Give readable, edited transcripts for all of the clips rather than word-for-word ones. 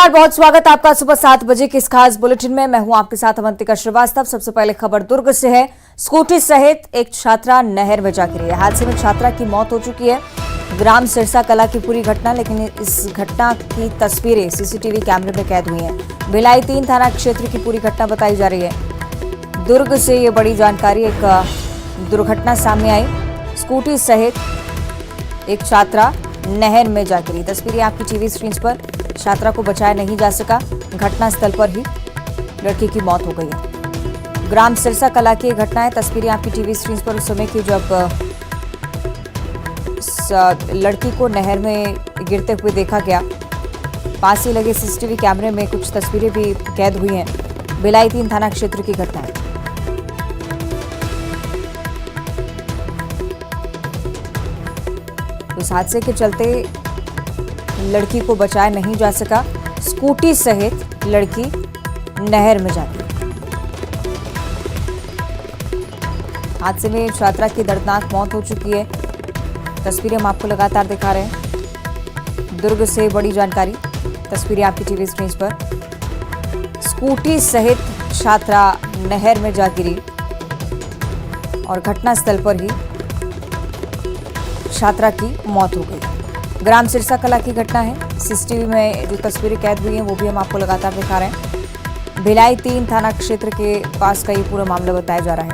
नमस्कार, बहुत स्वागत आपका सुबह 7 बजे के इस खास बुलेटिन में। मैं हूं आपके साथ अवंतिका श्रीवास्तव। सबसे पहले खबर दुर्ग से है। स्कूटी सहित एक छात्रा नहर में जा गिरी है। हादसे में छात्रा की मौत हो चुकी है। ग्राम सिरसा कला की पूरी घटना, लेकिन इस घटना की तस्वीरें सीसीटीवी कैमरे में कैद हुई हैं। भिलाई 3 थाना क्षेत्र की पूरी घटना बताई जा रही है। दुर्ग से ये बड़ी जानकारी, एक दुर्घटना सामने आई। स्कूटी सहित एक छात्रा नहर में जा गिरी। तस्वीरें आपकी टीवी स्क्रीन पर। छात्रा को बचाया नहीं जा सका। घटनास्थल पर ही लड़की की मौत हो गई है। ग्राम सिरसा कला की घटना है। तस्वीरें आपकी टीवी स्क्रीन पर उस समय की, जब लड़की को नहर में गिरते हुए देखा गया। पास ही लगे सीसीटीवी कैमरे में कुछ तस्वीरें भी कैद हुई हैं। भिलाई 3 थाना क्षेत्र की घटना है। इस हादसे के चलते लड़की को बचाया नहीं जा सका। स्कूटी सहित लड़की नहर में जा गिरी। हादसे में छात्रा की दर्दनाक मौत हो चुकी है। तस्वीरें हम आपको लगातार दिखा रहे हैं। दुर्ग से बड़ी जानकारी, तस्वीरें आपकी टीवी स्क्रीन पर। स्कूटी सहित छात्रा नहर में जा गिरी और घटनास्थल पर ही छात्रा की मौत हो गई। ग्राम सिरसा कला की घटना है। सीसीटीवी में जो तस्वीरें कैद हुई हैं वो भी हम आपको लगातार दिखा रहे हैं। भिलाई 3 थाना क्षेत्र के पास का ये पूरा मामला बताया जा रहा है।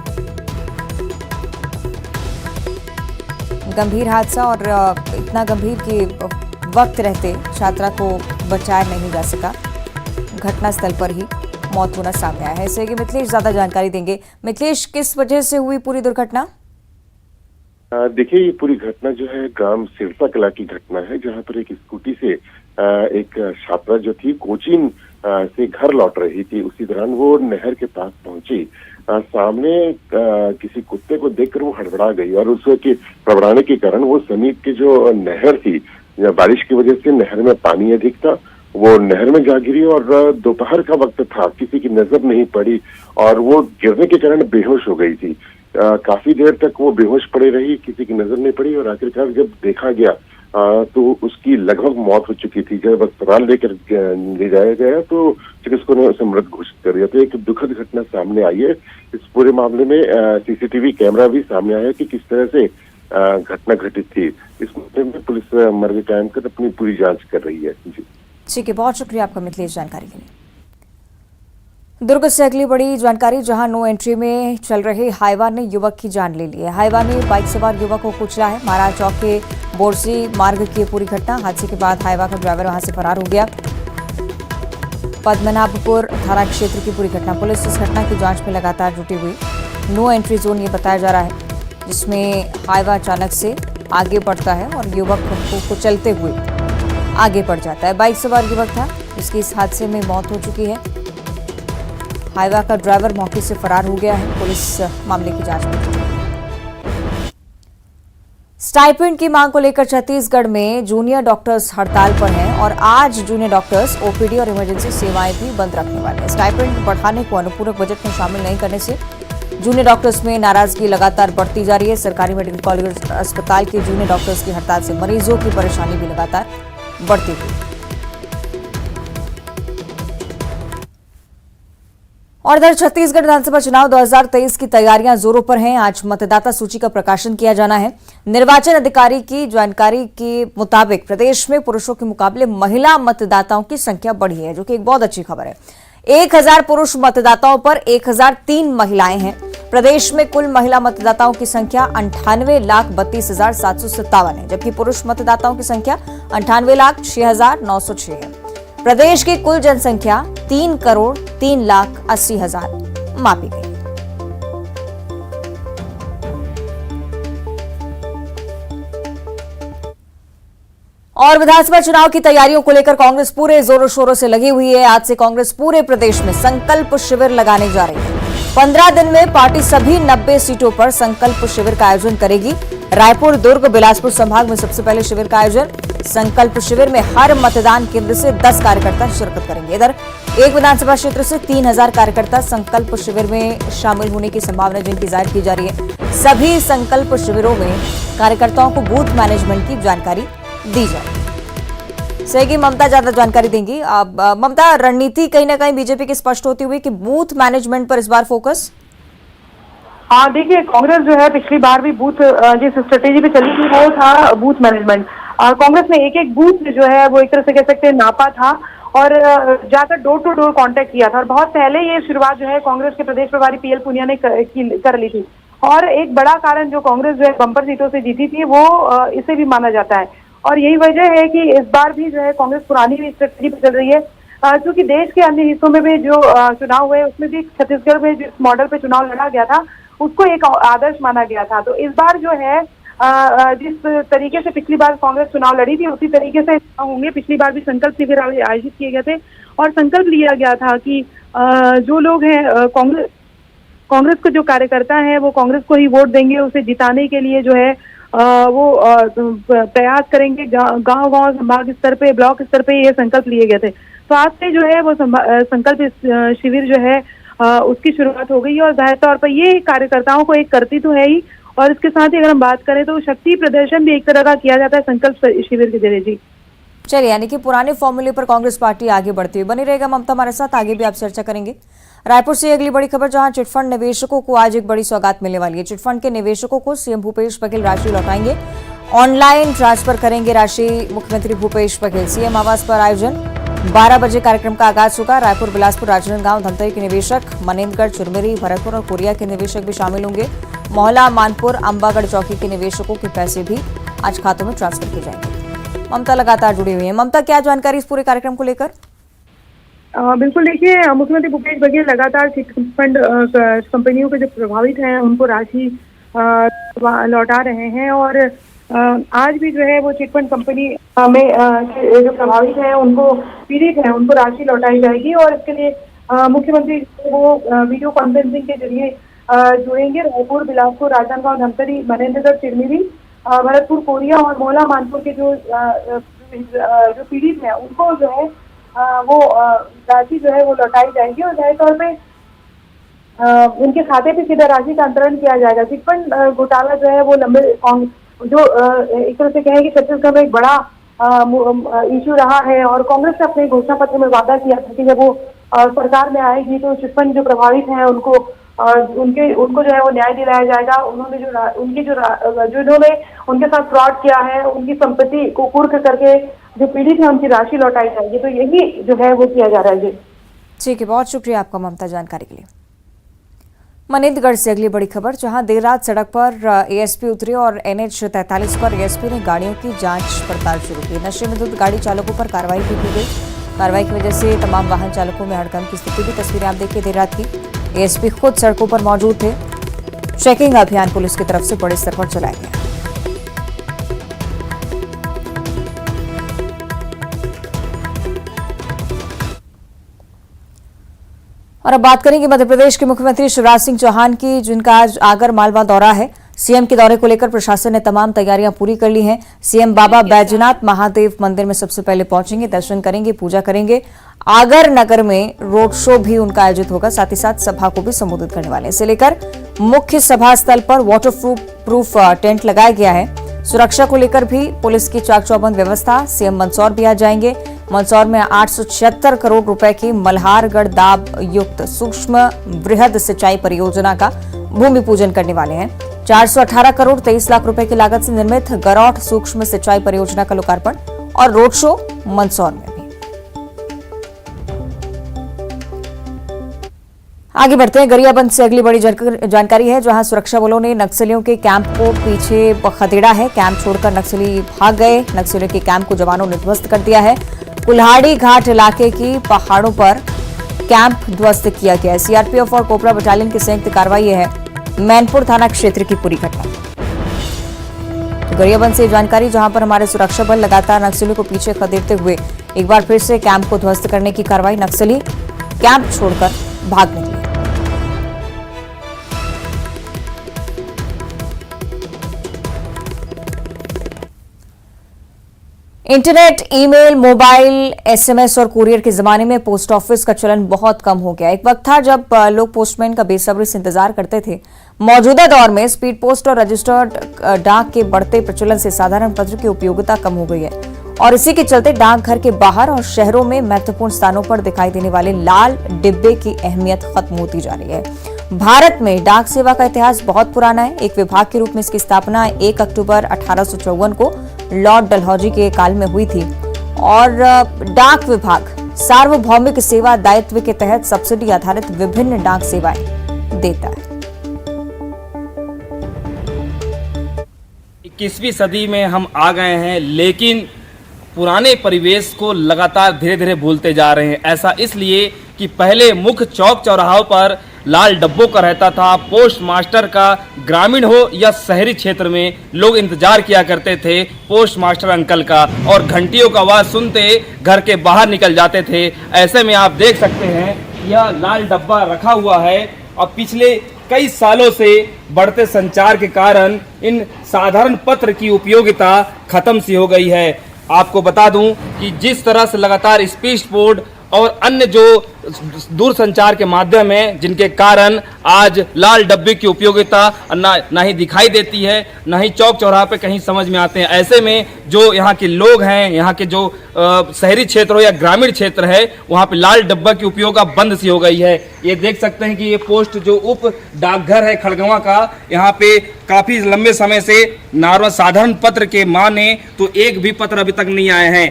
गंभीर हादसा, और इतना गंभीर कि वक्त रहते छात्रा को बचाया नहीं जा सका। घटनास्थल पर ही मौत होना सामने आया है। इससे कि मिथिलेश ज्यादा जानकारी देंगे। मिथिलेश, किस वजह से हुई पूरी दुर्घटना? देखिए, ये पूरी घटना जो है ग्राम सिरसा कला की घटना है, जहां पर एक स्कूटी से एक छात्रा जो थी कोचिंग से घर लौट रही थी। उसी दौरान वो नहर के पास पहुंची। सामने किसी कुत्ते को देखकर वो हड़बड़ा गई और उसके हड़बड़ाने के कारण वो समीप की जो नहर थी, बारिश की वजह से नहर में पानी अधिक था, वो नहर में जा गिरी। और दोपहर का वक्त था, किसी की नजर नहीं पड़ी और वो गिरने के कारण बेहोश हो गई थी। काफी देर तक वो बेहोश पड़ी रही, किसी की नजर नहीं पड़ी और आखिरकार जब देखा गया तो उसकी लगभग मौत हो चुकी थी। जब अस्पताल लेकर ले जाया गया तो चिकित्सकों ने उसे मृत घोषित कर दिया। तो एक दुखद घटना सामने आई है। इस पूरे मामले में सीसीटीवी कैमरा भी सामने आया कि किस तरह से घटना घटित थी। इस मामले में पुलिस मर्ग कायम कर अपनी पूरी जांच कर रही है। जी ठीक है, बहुत शुक्रिया आपका मिथिलेश जानकारी के लिए। दुर्ग से अगली बड़ी जानकारी, जहां नो एंट्री में चल रहे हाईवा ने युवक की जान ले ली है। हाईवा ने बाइक सवार युवक को कुचला है। महाराज चौक के बोरसी मार्ग की पूरी घटना। हादसे के बाद हाईवा का ड्राइवर वहां से फरार हो गया। पद्मनाभपुर थाना क्षेत्र की पूरी घटना। पुलिस इस घटना की जांच में लगातार जुटी हुई। नो एंट्री जोन ये बताया जा रहा है, जिसमें हाईवा अचानक से आगे बढ़ता है और युवक को कुचलते हुए आगे बढ़ जाता है। बाइक सवार युवक था, जिसकी इस हादसे में मौत हो चुकी है। हाईवा का ड्राइवर मौके से फरार हो गया है। पुलिस मामले की जांच में जुटी है। स्टाइपेंड की मांग को लेकर छत्तीसगढ़ में जूनियर डॉक्टर्स हड़ताल पर हैं और आज जूनियर डॉक्टर्स ओपीडी और इमरजेंसी सेवाएं भी बंद रखने वाले हैं। स्टाइपेंड बढ़ाने को अनुपूरक बजट में शामिल नहीं करने से जूनियर डॉक्टर्स में नाराजगी लगातार बढ़ती जा रही है। सरकारी मेडिकल कॉलेज अस्पताल के जूनियर डॉक्टर्स की हड़ताल से मरीजों की परेशानी भी लगातार बढ़ती हुई। और इधर छत्तीसगढ़ विधानसभा चुनाव 2023 की तैयारियां जोरों पर हैं। आज मतदाता सूची का प्रकाशन किया जाना है। निर्वाचन अधिकारी की जानकारी के मुताबिक प्रदेश में पुरुषों के मुकाबले महिला मतदाताओं की संख्या बढ़ी है, जो कि एक बहुत अच्छी खबर है। 1000 पुरुष मतदाताओं पर 1003 महिलाएं हैं। प्रदेश में कुल महिला मतदाताओं की संख्या 98,32,757 है, जबकि पुरुष मतदाताओं की संख्या 98,06,906 है। प्रदेश की कुल जनसंख्या 3,03,80,000 मापी गई। और विधानसभा चुनाव की तैयारियों को लेकर कांग्रेस पूरे जोरों शोरों से लगी हुई है। आज से कांग्रेस पूरे प्रदेश में संकल्प शिविर लगाने जा रही है। 15 दिन में पार्टी सभी 90 सीटों पर संकल्प शिविर का आयोजन करेगी। रायपुर, दुर्ग, बिलासपुर संभाग में सबसे पहले शिविर का आयोजन। संकल्प शिविर में हर मतदान केंद्र से 10 कार्यकर्ता शिरकत करेंगे। इधर एक विधानसभा क्षेत्र से 3000 कार्यकर्ता संकल्प शिविर में शामिल होने की संभावना जिनकी जाहिर की जा रही है। सभी संकल्प शिविरों में कार्यकर्ताओं को बूथ मैनेजमेंट की जानकारी दी जाएगी। सही, ममता ज्यादा जानकारी देंगी। अब ममता, रणनीति कहीं ना कहीं बीजेपी की स्पष्ट होती हुई कि बूथ मैनेजमेंट पर इस बार फोकस। हाँ देखिए, कांग्रेस जो है पिछली बार भी बूथ जिस स्ट्रेटेजी पे चली थी वो था बूथ मैनेजमेंट। कांग्रेस ने एक एक बूथ जो है वो एक तरह से कह सकते हैं नापा था और जाकर डोर टू डोर कांटेक्ट किया था। और बहुत पहले ये शुरुआत जो है कांग्रेस के प्रदेश प्रभारी पीएल पुनिया ने कर ली थी। और एक बड़ा कारण जो कांग्रेस जो है बम्पर सीटों से जीती थी वो इसे भी माना जाता है। और यही वजह है कि इस बार भी जो है कांग्रेस पुरानी स्ट्रेटेजी पे चल रही है, क्योंकि देश के अन्य हिस्सों में भी जो चुनाव हुए उसमें भी छत्तीसगढ़ में जिस मॉडल पे चुनाव लड़ा गया था उसको एक आदर्श माना गया था। तो इस बार जो है जिस तरीके से पिछली बार कांग्रेस चुनाव लड़ी थी उसी तरीके से होंगे। पिछली बार भी संकल्प शिविर आयोजित किए गए थे और संकल्प लिया गया था कि जो लोग हैं कांग्रेस के जो कार्यकर्ता हैं वो कांग्रेस को ही वोट देंगे, उसे जिताने के लिए जो है वो प्रयास करेंगे। गांव-गांव संभाग स्तर पे, ब्लॉक स्तर पे ये संकल्प लिए गए थे। तो आज से जो है वो संकल्प शिविर जो है उसकी शुरुआत हो गई और जाहिर तौर पर ये कार्यकर्ताओं को एक करती तो है ही, और इसके साथ ही अगर हम बात करें तो शक्ति प्रदर्शन भी एक तरह का किया जाता है संकल्प शिविर के जरिए। जी चलिए, यानी कि पुराने फॉर्मूले पर कांग्रेस पार्टी आगे बढ़ती हुई बनी रहेगा। ममता हमारे साथ आगे भी आप चर्चा करेंगे। रायपुर से अगली बड़ी खबर, जहां चिटफंड निवेशकों को आज एक बड़ी सौगात मिलने वाली है। चिटफंड के निवेशकों को सीएम भूपेश बघेल राशि लौटाएंगे, ऑनलाइन ट्रांसफर करेंगे राशि। मुख्यमंत्री भूपेश बघेल सीएम आवास पर आयोजन 12 बजे कार्यक्रम का आगाज होगा। रायपुर, बिलासपुर, राजनांदगांव, धमतरी के निवेशक, मनेंद्रगढ़, चुरमिरी, भरतपुर और कोरिया के निवेशक भी शामिल होंगे। मोहला, मानपुर, अंबागढ़ चौकी के निवेशकों के पैसे भी आज खातों में ट्रांसफर किए जाएंगे। ममता लगातार जुड़ी हुई है। ममता, क्या जानकारी इस पूरे कार्यक्रम को लेकर? बिल्कुल, देखिए मुख्यमंत्री भूपेश बघेल लगातार चिटफंड कंपनियों के जो प्रभावित हैं उनको राशि लौटा रहे हैं और आज भी जो है वो चिटफंड कंपनी में जो प्रभावित हैं उनको पीड़ित हैं उनको राशि लौटाई जाएगी। और इसके लिए मुख्यमंत्री वो वीडियो कॉन्फ्रेंसिंग के जरिए जुड़ेंगे। रायपुर, बिलासपुर, राजनांदगांव, धमतरी, मनेंद्रगढ़, चिरमिरी, भरतपुर, कोरिया और मोहला, मानपुर के जो पीड़ित हैं उनको जो है वो राशि जो है वो लौटाई जाएगी और जाहिर तौर पे उनके खाते पे सीधा राशि का अंतरण किया जाएगा। चिटफंड घोटाला जो है वो लंबे जो एक तरह से कहें कि छत्तीसगढ़ में एक बड़ा इश्यू रहा है और कांग्रेस ने अपने घोषणा पत्र में वादा किया था कि जब वो सरकार में आएगी तो चिटफंड जो प्रभावित हैं उनको जो है वो न्याय दिलाया जाएगा। उन्होंने जिन्होंने उनके साथ फ्रॉड किया है उनकी संपत्ति को कुर्क करके जो पीड़ित है उनकी राशि लौटाई जाएगी। तो यही जो है वो किया जा रहा है। जी ठीक है, बहुत शुक्रिया आपका ममता जानकारी के लिए। मनेंद्रगढ़ से अगली बड़ी खबर, जहां देर रात सड़क पर एएसपी उतरे और NH 43 पर एएसपी ने गाड़ियों की जांच पड़ताल शुरू की। नशे में धुत गाड़ी चालकों पर कार्रवाई भी की गई। कार्रवाई की वजह से तमाम वाहन चालकों में हड़कंप की स्थिति भी तस्वीरें आप देखिए देर रात की। एएसपी खुद सड़कों पर मौजूद थे। चेकिंग अभियान पुलिस की तरफ से बड़े स्तर पर चलाया गया। और अब बात करेंगे मध्य प्रदेश के मुख्यमंत्री शिवराज सिंह चौहान की, जिनका आज आगर मालवा दौरा है। सीएम के दौरे को लेकर प्रशासन ने तमाम तैयारियां पूरी कर ली हैं। सीएम बाबा बैजनाथ महादेव मंदिर में सबसे पहले पहुंचेंगे, दर्शन करेंगे, पूजा करेंगे। आगर नगर में रोड शो भी उनका आयोजित होगा, साथ ही साथ सभा को भी संबोधित करने वाले हैं। इसे लेकर मुख्य सभा स्थल पर वाटर प्रूफ टेंट लगाया गया है। सुरक्षा को लेकर भी पुलिस की चाक चौबंद व्यवस्था। सीएम मंदसौर भी आ जाएंगे। मंदसौर में 876 करोड़ रुपए की मल्हारगढ़ दाब युक्त सूक्ष्म वृहद सिंचाई परियोजना का भूमि पूजन करने वाले हैं। 418 करोड़ 23 लाख रुपए की लागत से निर्मित गरौठ सूक्ष्म सिंचाई परियोजना का लोकार्पण और रोड शो मंदसौर में भी। आगे बढ़ते हैं, गरियाबंद से अगली बड़ी जानकारी है, जहां सुरक्षा बलों ने नक्सलियों के कैंप को पीछे खदेड़ा है। कैंप छोड़कर नक्सली भाग गए। नक्सलियों के कैंप को जवानों ने ध्वस्त कर दिया है। कुल्हाड़ी घाट इलाके की पहाड़ों पर कैंप ध्वस्त किया गया है। सीआरपीएफ और कोबरा बटालियन की संयुक्त कार्रवाई है। मैनपुर थाना क्षेत्र की पूरी घटना। तो गरियाबंद से जानकारी, जहां पर हमारे सुरक्षा बल लगातार नक्सलियों को पीछे खदेड़ते हुए एक बार फिर से कैंप को ध्वस्त करने की कार्रवाई। नक्सली कैंप छोड़कर भाग निकले। इंटरनेट, ईमेल, मोबाइल, एसएमएस और कुरियर के जमाने में पोस्ट ऑफिस का चलन बहुत कम हो गया। एक वक्त था जब लोग पोस्टमैन का बेसब्री से इंतजार करते थे। मौजूदा दौर में स्पीड पोस्ट और रजिस्टर्ड डाक के बढ़ते प्रचलन से साधारण पत्र की उपयोगिता कम हो गई है और इसी के चलते डाकघर के बाहर और शहरों में महत्वपूर्ण स्थानों पर दिखाई देने वाले लाल डिब्बे की अहमियत खत्म होती जा रही है। भारत में डाक सेवा का इतिहास बहुत पुराना है। एक विभाग के रूप में इसकी स्थापना 1 अक्टूबर 1854 को लॉर्ड डलहौजी के काल में हुई थी और डाक विभाग सार्वभौमिक सेवा दायित्व के तहत सब्सिडी आधारित विभिन्न डाक सेवाएं देता है। 21वीं सदी में हम आ गए हैं, लेकिन पुराने परिवेश को लगातार धीरे धीरे भूलते जा रहे हैं। ऐसा इसलिए कि पहले मुख्य चौक चौराहों पर लाल डब्बों का रहता था। पोस्ट मास्टर का ग्रामीण हो या शहरी क्षेत्र में लोग इंतजार किया करते थे पोस्ट मास्टर अंकल का, और घंटियों का आवाज़ सुनते घर के बाहर निकल जाते थे। ऐसे में आप देख सकते हैं यह लाल डब्बा रखा हुआ है और पिछले कई सालों से बढ़ते संचार के कारण इन साधारण पत्र की उपयोगिता खत्म सी हो गई है। आपको बता दूं कि जिस तरह से लगातार स्पीड पोस्ट और अन्य जो दूर संचार के माध्यम हैं, जिनके कारण आज लाल डब्बे की उपयोगिता ना ही दिखाई देती है, ना ही चौक चौराहे पे कहीं समझ में आते हैं। ऐसे में जो यहाँ के लोग हैं, यहाँ के जो शहरी क्षेत्र हो या ग्रामीण क्षेत्र है, वहाँ पे लाल डब्बा की उपयोग बंद सी हो गई है। ये देख सकते हैं कि ये पोस्ट जो उप डाकघर है खड़गवां का, यहाँ पे काफी लंबे समय से नॉर्मल साधारण पत्र के माने तो एक भी पत्र अभी तक नहीं आए हैं।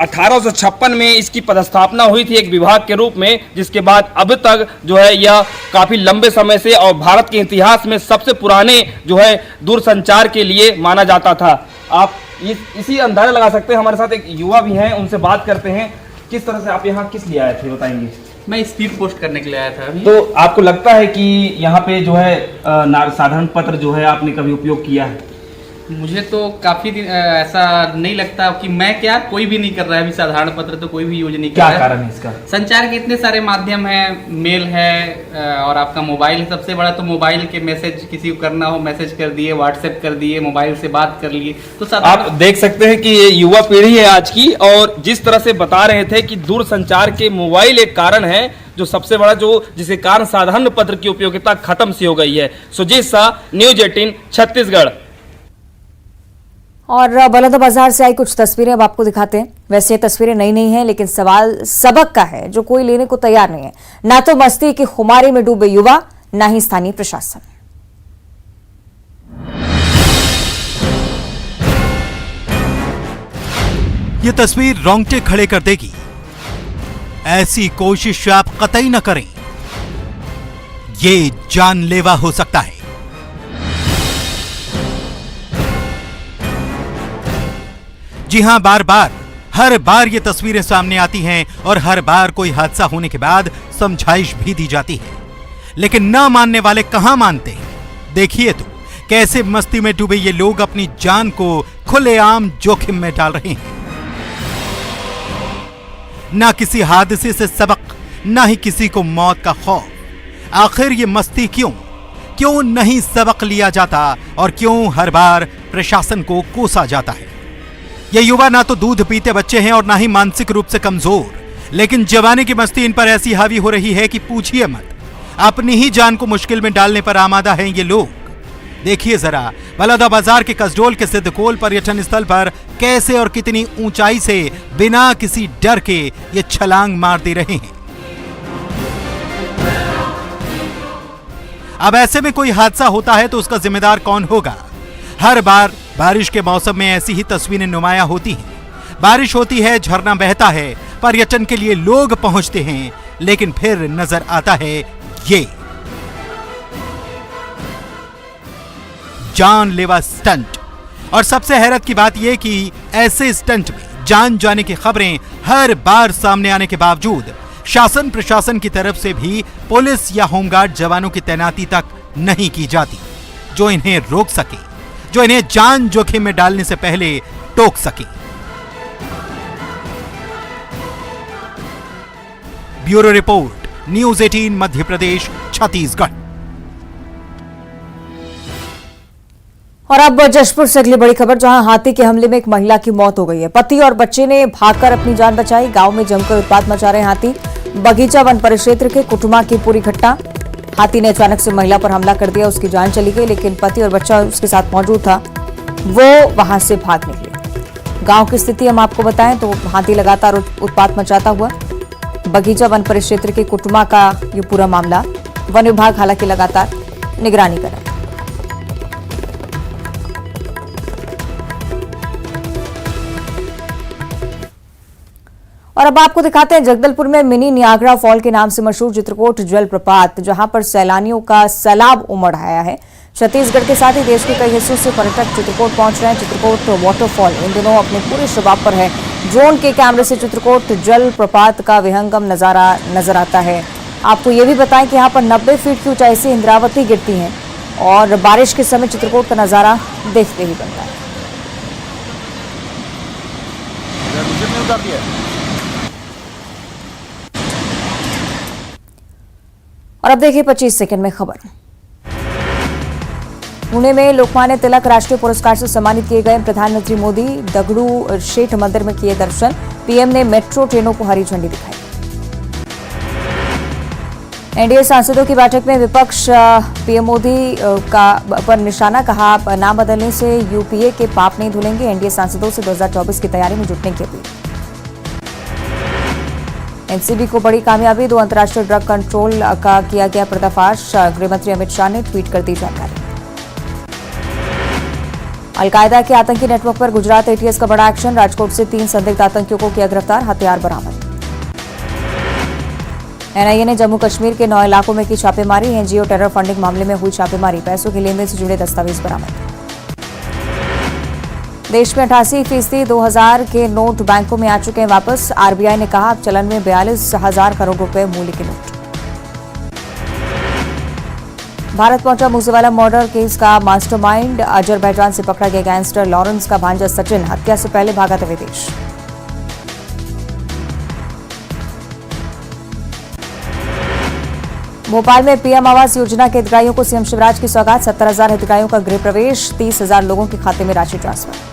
1856 में इसकी पदस्थापना हुई थी एक विभाग के रूप में, जिसके बाद अब तक जो है यह काफी लंबे समय से और भारत के इतिहास में सबसे पुराने जो है दूरसंचार के लिए माना जाता था। आप इसी अंदाजा लगा सकते हैं। हमारे साथ एक युवा भी हैं, उनसे बात करते हैं। किस तरह से आप यहाँ किस लिए आए थे, बताएंगे? मैं स्पीड पोस्ट करने के लिए आया था अभी। तो आपको लगता है कि यहाँ पे जो है साधारण पत्र जो है आपने कभी उपयोग किया है? मुझे तो काफी दिन ऐसा नहीं लगता कि मैं क्या, कोई भी नहीं कर रहा है अभी साधारण पत्र, तो कोई भी यूज नहीं कर रहा है। क्या कारण है इसका? संचार के इतने सारे माध्यम हैं, मेल है और आपका मोबाइल है। सबसे बड़ा तो मोबाइल के मैसेज किसी को करना हो, मैसेज कर दिए, व्हाट्सएप कर दिए, मोबाइल से बात कर लिए। तो आप देख सकते हैं कि ये युवा पीढ़ी है आज की, और जिस तरह से बता रहे थे कि दूर संचार के मोबाइल एक कारण है जो सबसे बड़ा, जो जिसके कारण साधारण पत्र की उपयोगिता खत्म सी हो गई है। सुजीत शाह, न्यूज 18 छत्तीसगढ़। और बलौदाबाजार से आई कुछ तस्वीरें अब आपको दिखाते हैं। वैसे ये तस्वीरें नई नहीं हैं, लेकिन सवाल सबक का है जो कोई लेने को तैयार नहीं है। ना तो मस्ती की खुमारी में डूबे युवा, ना ही स्थानीय प्रशासन। ये तस्वीर रोंगटे खड़े कर देगी। ऐसी कोशिश आप कतई न करें, ये जानलेवा हो सकता है। जी हां, हर बार ये तस्वीरें सामने आती हैं और हर बार कोई हादसा होने के बाद समझाइश भी दी जाती है, लेकिन ना मानने वाले कहां मानते हैं। देखिए तो कैसे मस्ती में डूबे ये लोग अपनी जान को खुलेआम जोखिम में डाल रहे हैं। ना किसी हादसे से सबक, ना ही किसी को मौत का खौफ। आखिर ये मस्ती क्यों नहीं सबक लिया जाता और क्यों हर बार प्रशासन को कोसा जाता है। ये युवा ना तो दूध पीते बच्चे हैं और ना ही मानसिक रूप से कमजोर, लेकिन जवानी की मस्ती इन पर ऐसी हावी हो रही है कि पूछिए मत। अपनी ही जान को मुश्किल में डालने पर आमादा हैं ये लोग। देखिए जरा बलौदाबाजार के कसडोल के सिद्धकोल पर्यटन स्थल पर कैसे और कितनी ऊंचाई से बिना किसी डर के ये छलांग मार दे रहे हैं। अब ऐसे में कोई हादसा होता है तो उसका जिम्मेदार कौन होगा? हर बार बारिश के मौसम में ऐसी ही तस्वीरें नुमाया होती हैं। बारिश होती है, झरना बहता है, पर्यटन के लिए लोग पहुंचते हैं, लेकिन फिर नजर आता है ये जानलेवा स्टंट। और सबसे हैरत की बात यह कि ऐसे स्टंट में जान जाने की खबरें हर बार सामने आने के बावजूद शासन प्रशासन की तरफ से भी पुलिस या होमगार्ड जवानों की तैनाती तक नहीं की जाती, जो इन्हें रोक सके, जो इन्हें जान जोखिम में डालने से पहले टोक सके। Bureau report, news 18 Madhya Pradesh, Chhattisgarh. और अब जशपुर से अगली बड़ी खबर, जहां हाथी के हमले में एक महिला की मौत हो गई है। पति और बच्चे ने भागकर अपनी जान बचाई। गांव में जमकर उत्पात मचा रहे हाथी। बगीचा वन परिक्षेत्र के कुटुमा की पूरी घटना। हाथी ने अचानक से महिला पर हमला कर दिया, उसकी जान चली गई, लेकिन पति और बच्चा उसके साथ मौजूद था, वो वहां से भाग निकले। गांव की स्थिति हम आपको बताएं तो हाथी लगातार उत्पात मचाता हुआ, बगीचा वन परिक्षेत्र के कुटुमा का ये पूरा मामला। वन विभाग हालांकि लगातार निगरानी कर रहा है। और अब आपको दिखाते हैं जगदलपुर में मिनी नियाग्रा फॉल के नाम से मशहूर चित्रकूट जलप्रपात, जहां पर सैलानियों का सैलाब उमड़ आया है। छत्तीसगढ़ के साथ ही देश के कई हिस्सों से पर्यटक चित्रकूट पहुंच रहे हैं। चित्रकूट वाटरफॉल इन दिनों अपने पूरे शबाब पर है। ड्रोन के कैमरे से चित्रकूट जलप्रपात का विहंगम नजारा नजर आता है। आपको ये भी बताएं कि यहाँ पर 90 फीट की ऊंचाई से इंद्रावती गिरती हैं और बारिश के समय चित्रकूट का नजारा देखते ही बनता है। और अब देखिए 25 सेकंड में खबर। पुणे में लोकमान्य तिलक राष्ट्रीय पुरस्कार से सम्मानित किए गए प्रधानमंत्री मोदी दगड़ू शेठ मंदिर में किए दर्शन। पीएम ने मेट्रो ट्रेनों को हरी झंडी दिखाई। एनडीए सांसदों की बैठक में विपक्ष पीएम मोदी का पर निशाना, कहा नाम बदलने से यूपीए के पाप नहीं धुलेंगे। एनडीए सांसदों से 2024 की तैयारी में जुटने की अपील। एनसीबी को बड़ी कामयाबी, 2 अंतर्राष्ट्रीय ड्रग कंट्रोल का किया गया पर्दाफाश। गृहमंत्री अमित शाह ने ट्वीट कर दी जानकारी। अलकायदा के आतंकी नेटवर्क पर गुजरात एटीएस का बड़ा एक्शन। राजकोट से 3 संदिग्ध आतंकियों को किया गिरफ्तार, हथियार बरामद। एनआईए ने जम्मू कश्मीर के 9 इलाकों में की छापेमारी। एनजीओ टेरर फंडिंग मामले में हुई छापेमारी, पैसों के लेन देन से जुड़े दस्तावेज बरामद। देश में 88% 2000 के नोट बैंकों में आ चुके हैं वापस। आरबीआई ने कहा अब चलन में 42,000 करोड़ रुपए मूल्य के नोट। भारत पहुंचा मूसेवाला मर्डर केस का मास्टरमाइंड। अजरबैजान से पकड़ा गया गैंगस्टर लॉरेंस का भांजा सचिन हत्या से पहले भागा था विदेश। भोपाल में पीएम आवास योजना के हितग्राहियों को सीएम शिवराज की सौगात। 70,000 हितग्राहियों का गृह प्रवेश, 30,000 लोगों के खाते में राशि ट्रांसफर।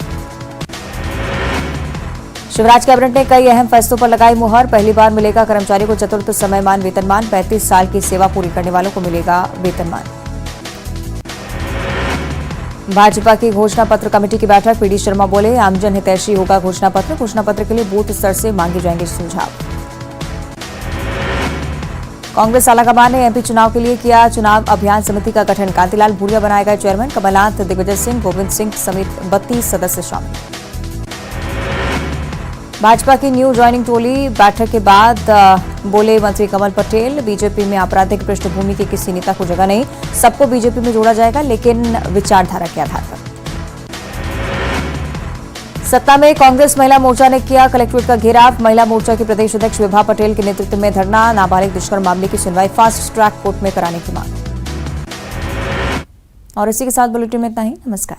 शिवराज कैबिनेट ने कई अहम फैसलों पर लगाई मुहर। पहली बार मिलेगा कर्मचारियों को चतुर्थ समयमान वेतनमान। 35 साल की सेवा पूरी करने वालों को मिलेगा वेतनमान। भाजपा की घोषणा पत्र कमेटी की बैठक। पीडी शर्मा बोले आमजन हितैषी होगा घोषणा पत्र। घोषणा पत्र के लिए बूथ स्तर से मांगे जाएंगे सुझाव। कांग्रेस आलाकमान ने एमपी चुनाव के लिए किया चुनाव अभियान समिति का गठन। कांतिलाल भूरिया बनाए गए चेयरमैन। कमलनाथ, दिग्विजय सिंह, गोविंद सिंह समेत 32 सदस्य शामिल। भाजपा की न्यू ज्वाइनिंग टोली बैठक के बाद बोले मंत्री कमल पटेल, बीजेपी में आपराधिक पृष्ठभूमि के किसी नेता को जगह नहीं। सबको बीजेपी में जोड़ा जाएगा, लेकिन विचारधारा के आधार पर। सत्ता में कांग्रेस महिला मोर्चा ने किया कलेक्ट्रेट का घेराव। महिला मोर्चा की प्रदेश अध्यक्ष विभा पटेल के नेतृत्व में धरना। नाबालिग दुष्कर्म मामले की सुनवाई फास्ट ट्रैक कोर्ट में कराने की मांग। और इसी के साथ बुलेटिन में इतना ही। नमस्कार।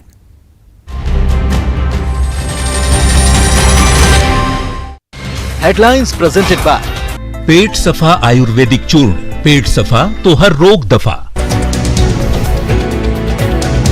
हेडलाइंस प्रेजेंटेड बाय पेट सफा आयुर्वेदिक चूर्ण। पेट सफा तो हर रोग दफा।